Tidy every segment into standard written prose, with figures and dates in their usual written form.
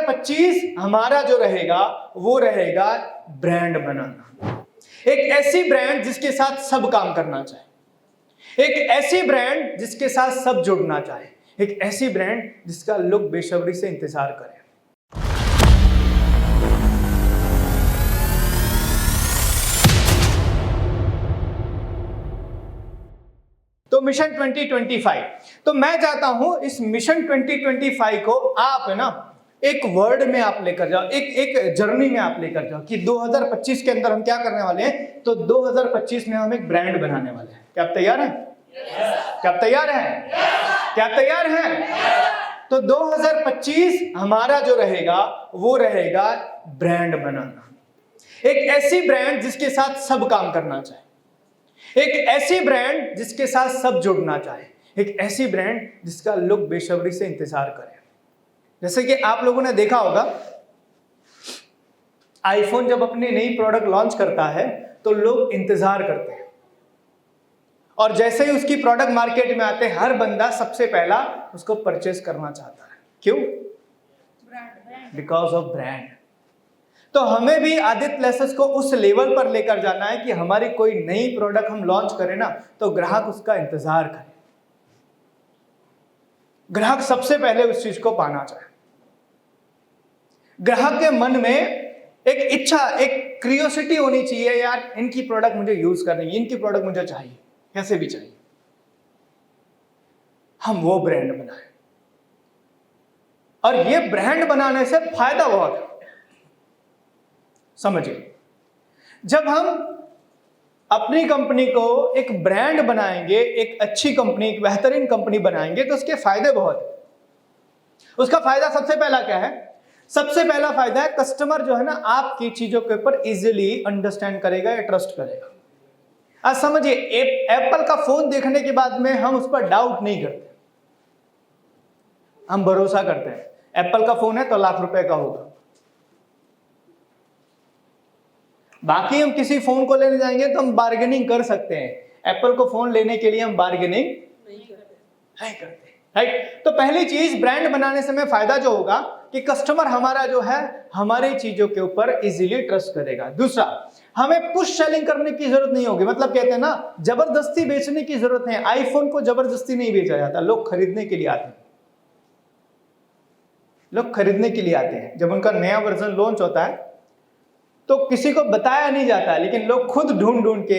2025 हमारा जो रहेगा वो रहेगा ब्रांड बनाना। एक ऐसी ब्रांड जिसके साथ सब काम करना चाहे, एक ऐसी ब्रांड जिसके साथ सब जुड़ना चाहे, एक ऐसी ब्रांड जिसका लोग बेसब्री से इंतजार करें। तो मिशन 2025, तो मैं चाहता हूं इस मिशन 2025 को आप है ना एक वर्ड में आप लेकर जाओ, एक जर्नी में आप लेकर जाओ कि 2025 के अंदर हम क्या करने वाले हैं। तो 2025 में हम एक ब्रांड बनाने वाले हैं। क्या आप तैयार हैं? क्या आप तैयार हैं? क्या आप तैयार हैं? तो 2025 हमारा जो रहेगा वो रहेगा ब्रांड बनाना। एक ऐसी ब्रांड जिसके साथ सब काम करना चाहे, एक ऐसी ब्रांड जिसके साथ सब जुड़ना चाहे, एक ऐसी ब्रांड जिसका लोग बेसब्री से इंतजार करें। जैसे कि आप लोगों ने देखा होगा आईफोन जब अपनी नई प्रोडक्ट लॉन्च करता है तो लोग इंतजार करते हैं, और जैसे ही उसकी प्रोडक्ट मार्केट में आते हैं हर बंदा सबसे पहला उसको परचेस करना चाहता है। क्यों? Because of brand. तो हमें भी आदित्य लेसेस को उस लेवल पर लेकर जाना है कि हमारी कोई नई प्रोडक्ट हम लॉन्च करें ना तो ग्राहक उसका इंतजार करे, ग्राहक सबसे पहले उस चीज को पाना चाहे। ग्राहक के मन में एक इच्छा, एक क्यूरियोसिटी होनी चाहिए, यार इनकी प्रोडक्ट मुझे यूज करनी है, इनकी प्रोडक्ट मुझे चाहिए, कैसे भी चाहिए। हम वो ब्रांड बनाए, और ये ब्रांड बनाने से फायदा बहुत है। समझिए, जब हम अपनी कंपनी को एक ब्रांड बनाएंगे, एक अच्छी कंपनी, एक बेहतरीन कंपनी बनाएंगे तो उसके फायदे बहुत है। उसका फायदा सबसे पहला क्या है? सबसे पहला फायदा है कस्टमर जो है ना आपकी चीजों के ऊपर इजीली अंडरस्टैंड करेगा या ट्रस्ट करेगा। आज समझिए, एप्पल का फोन देखने के बाद में हम उस पर डाउट नहीं करते, हम भरोसा करते हैं। एप्पल का फोन है तो लाख रुपए का होगा। बाकी हम किसी फोन को लेने जाएंगे तो हम बार्गेनिंग कर सकते हैं, एप्पल को फोन लेने के लिए हम बार्गेनिंग नहीं करते, राइट। तो पहली चीज, ब्रांड बनाने से हमें फायदा जो होगा कि कस्टमर हमारा जो है हमारी चीजों के ऊपर इजीली ट्रस्ट करेगा। दूसरा, हमें पुश सेलिंग करने की जरूरत नहीं होगी। मतलब कहते हैं ना, जबरदस्ती बेचने की जरूरत नहीं। आईफोन को जबरदस्ती नहीं बेचा जाता, लोग खरीदने के लिए आते हैं। लोग खरीदने के लिए आते हैं। जब उनका नया वर्जन लॉन्च होता है तो किसी को बताया नहीं जाता, लेकिन लोग खुद ढूंढ ढूंढ के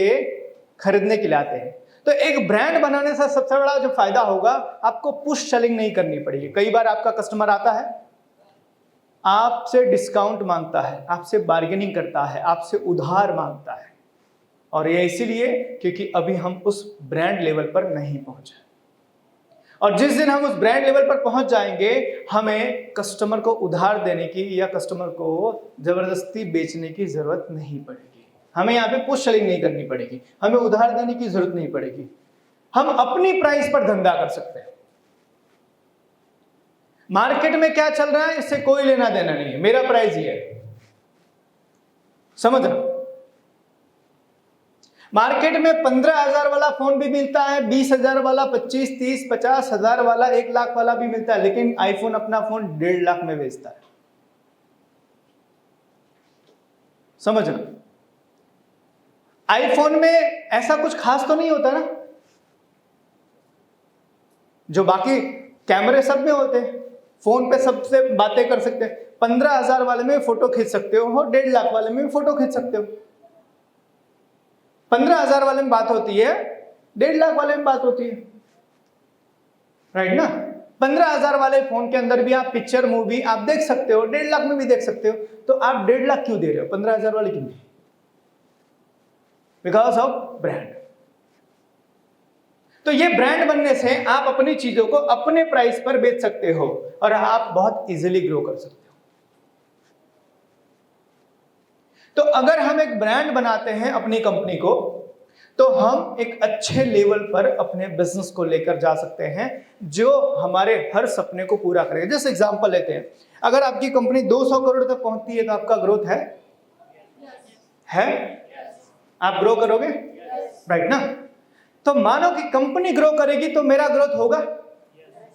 खरीदने के लिए आते हैं। तो एक ब्रांड बनाने से सबसे बड़ा जो फायदा होगा, आपको पुश सेलिंग नहीं करनी पड़ेगी। कई बार आपका कस्टमर आता है, आपसे डिस्काउंट मांगता है, आपसे बार्गेनिंग करता है, आपसे उधार मांगता है, और ये इसीलिए क्योंकि अभी हम उस ब्रांड लेवल पर नहीं पहुंचे। और जिस दिन हम उस ब्रांड लेवल पर पहुंच जाएंगे, हमें कस्टमर को उधार देने की या कस्टमर को जबरदस्ती बेचने की जरूरत नहीं पड़ेगी। हमें यहाँ पे पुश सेलिंग नहीं करनी पड़ेगी, हमें उधार देने की जरूरत नहीं पड़ेगी। हम अपनी प्राइस पर धंधा कर सकते हैं। मार्केट में क्या चल रहा है इससे कोई लेना देना नहीं है, मेरा प्राइस ये है। समझ रहे? मार्केट में 15,000 वाला फोन भी मिलता है, 20,000 वाला, 25, 30, 50,000 वाला, 1 लाख वाला भी मिलता है, लेकिन आईफोन अपना फोन 1.5 लाख में बेचता है। समझ रहे? आईफोन में ऐसा कुछ खास तो नहीं होता ना, जो बाकी कैमरे सब में होते हैं। फोन पे सबसे बातें कर सकते हैं। 15,000 वाले में फोटो खींच सकते हो, 1.5 लाख वाले में फोटो खींच सकते हो। 15,000 वाले में बात होती है, 1.5 लाख वाले में बात होती है, राइट ना। 15,000 वाले फोन के अंदर भी आप पिक्चर, मूवी आप देख सकते हो, 1.5 लाख में भी देख सकते हो। तो आप 1.5 लाख क्यों दे रहे हो, 15,000 वाले क्यों नहीं? Because of brand. तो ये ब्रांड बनने से आप अपनी चीजों को अपने प्राइस पर बेच सकते हो और आप बहुत इजीली ग्रो कर सकते हो। तो अगर हम एक ब्रांड बनाते हैं अपनी कंपनी को, तो हम एक अच्छे लेवल पर अपने बिजनेस को लेकर जा सकते हैं जो हमारे हर सपने को पूरा करेगा। जैसे एग्जांपल लेते हैं, अगर आपकी कंपनी 200 करोड़ तक पहुंचती है तो आपका ग्रोथ है? आप ग्रो करोगे, राइट ना। तो मानो कि कंपनी ग्रो करेगी तो मेरा ग्रोथ होगा।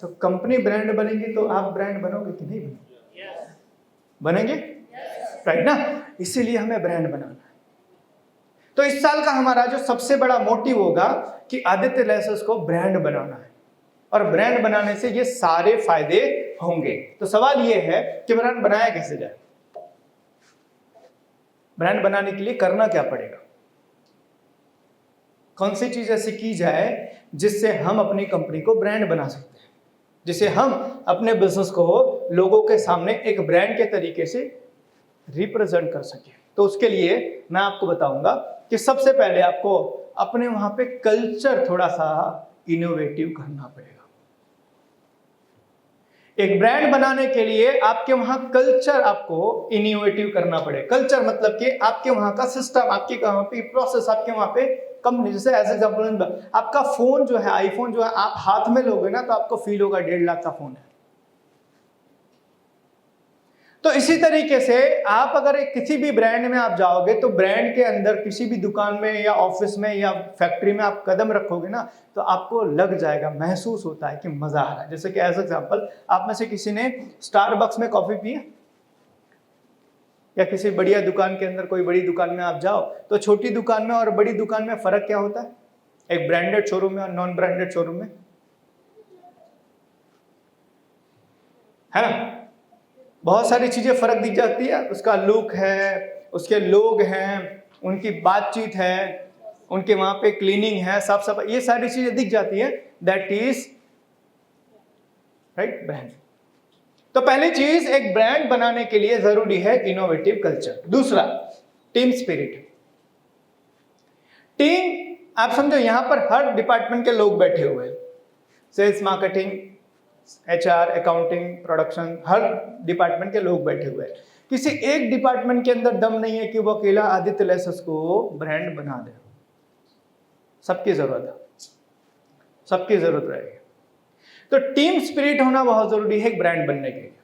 तो कंपनी ब्रांड बनेगी तो आप ब्रांड बनोगे कि नहीं बनोगे? बनेंगे? राइट ना? इसीलिए हमें ब्रांड बनाना है। तो इस साल का हमारा जो सबसे बड़ा मोटिव होगा कि आदित्य लेसर्स को ब्रांड बनाना है, और ब्रांड बनाने से ये सारे फायदे होंगे। तो सवाल ये है कि ब्रांड बनाया कैसे जाए? ब्रांड बनाने के लिए करना क्या पड़ेगा? कौन सी चीज ऐसी की जाए जिससे हम अपनी कंपनी को ब्रांड बना सकते हैं, जिसे हम अपने बिजनेस को लोगों के सामने एक ब्रांड के तरीके से रिप्रेजेंट कर सके? तो उसके लिए मैं आपको बताऊंगा कि सबसे पहले आपको अपने वहां पे कल्चर थोड़ा सा इनोवेटिव करना पड़ेगा। एक ब्रांड बनाने के लिए आपके वहां कल्चर आपको इनोवेटिव करना पड़ेगा। कल्चर मतलब कि आपके वहां का सिस्टम, आपके वहां पे प्रोसेस, आपके वहां पे कंपनी। जैसे एज एग्जाम्पल आपका फोन जो है, आईफोन जो है, आप हाथ में लोगे ना तो आपको फील होगा 1.5 लाख का फोन है। तो इसी तरीके से आप अगर किसी भी ब्रांड में आप जाओगे तो ब्रांड के अंदर किसी भी दुकान में या ऑफिस में या फैक्ट्री में आप कदम रखोगे ना तो आपको लग जाएगा, महसूस होता है कि मजा आ रहा है। जैसे कि एज एग्जांपल आप में से किसी ने स्टारबक्स में कॉफी पी है, या किसी बढ़िया दुकान के अंदर, कोई बड़ी दुकान में आप जाओ तो छोटी दुकान में और बड़ी दुकान में फर्क क्या होता है? एक ब्रांडेड शोरूम में और नॉन ब्रांडेड शोरूम में, है ना? बहुत सारी चीजें फर्क दिख जाती है। उसका लुक है, उसके लोग हैं, उनकी बातचीत है, उनके वहां पे क्लीनिंग है, साफ सफाई, ये सारी चीजें दिख जाती है। That is right brand. तो पहली चीज, एक ब्रांड बनाने के लिए जरूरी है इनोवेटिव कल्चर। दूसरा, टीम स्पिरिट। टीम, आप समझो यहां पर हर डिपार्टमेंट के लोग बैठे हुए हैं, sales, marketing, HR, accounting, production, हर डिपार्टमेंट के लोग बैठे हुए हैं। किसी एक डिपार्टमेंट के अंदर दम नहीं है कि वो अकेला आदित्य लेसर्स को ब्रांड बना दे। सबकी जरूरत है, सबकी जरूरत रहेगी। तो टीम स्पिरिट होना बहुत जरूरी है एक ब्रांड बनने के लिए।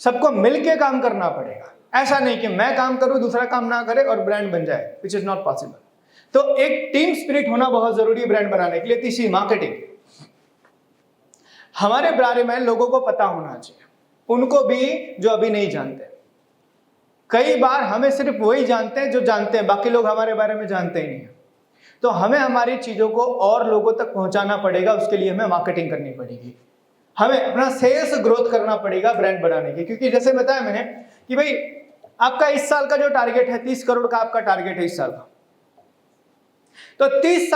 सबको मिलके काम करना पड़ेगा। ऐसा नहीं कि मैं काम करूं, दूसरा काम ना करे और ब्रांड बन जाए, विच इज नॉट पॉसिबल। तो एक टीम स्पिरिट होना बहुत जरूरी है ब्रांड बनाने के लिए। तीसरी, मार्केटिंग। हमारे बारे में लोगों को पता होना चाहिए, उनको भी जो अभी नहीं जानते। कई बार हमें सिर्फ वही जानते हैं जो जानते हैं, बाकी लोग हमारे बारे में जानते ही नहीं है। तो हमें हमारी चीजों को और लोगों तक पहुंचाना पड़ेगा। उसके लिए हमें मार्केटिंग करनी पड़ेगी, हमें अपना सेल्स ग्रोथ करना पड़ेगा ब्रांड बनाने के। क्योंकि जैसे बताया मैंने कि भाई आपका इस साल का जो टारगेट है, 30 करोड़ का आपका टारगेट है इस साल का। तो इस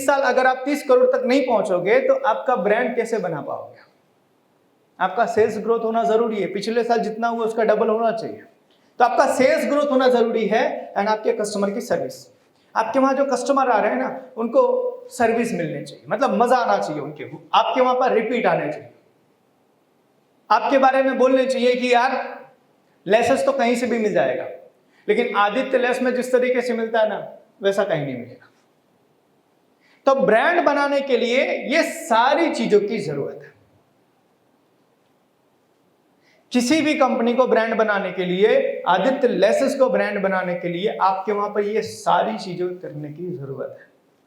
साल अगर आप 30 करोड़ तक नहीं पहुंचोगे तो आपका ब्रांड कैसे बना पाओगे? आपका सेल्स ग्रोथ होना जरूरी है। पिछले साल जितना हुआ उसका डबल होना चाहिए। तो आपका सेल्स ग्रोथ होना जरूरी है। एंड आपके कस्टमर की सर्विस, आपके वहां जो कस्टमर आ रहे हैं ना, उनको सर्विस मिलनी चाहिए, मतलब मजा आना चाहिए उनके, आपके वहां पर रिपीट आने चाहिए। आपके बारे में बोलने चाहिए कि यार लेसेस तो कहीं से भी मिल जाएगा, लेकिन आदित्य लेस में जिस तरीके से मिलता है ना, वैसा कहीं नहीं मिलेगा। तो ब्रांड बनाने के लिए ये सारी चीजों की जरूरत है। किसी भी कंपनी को ब्रांड बनाने के लिए, आदित्य लेसेस को ब्रांड बनाने के लिए आपके वहां पर ये सारी चीजें करने की जरूरत है।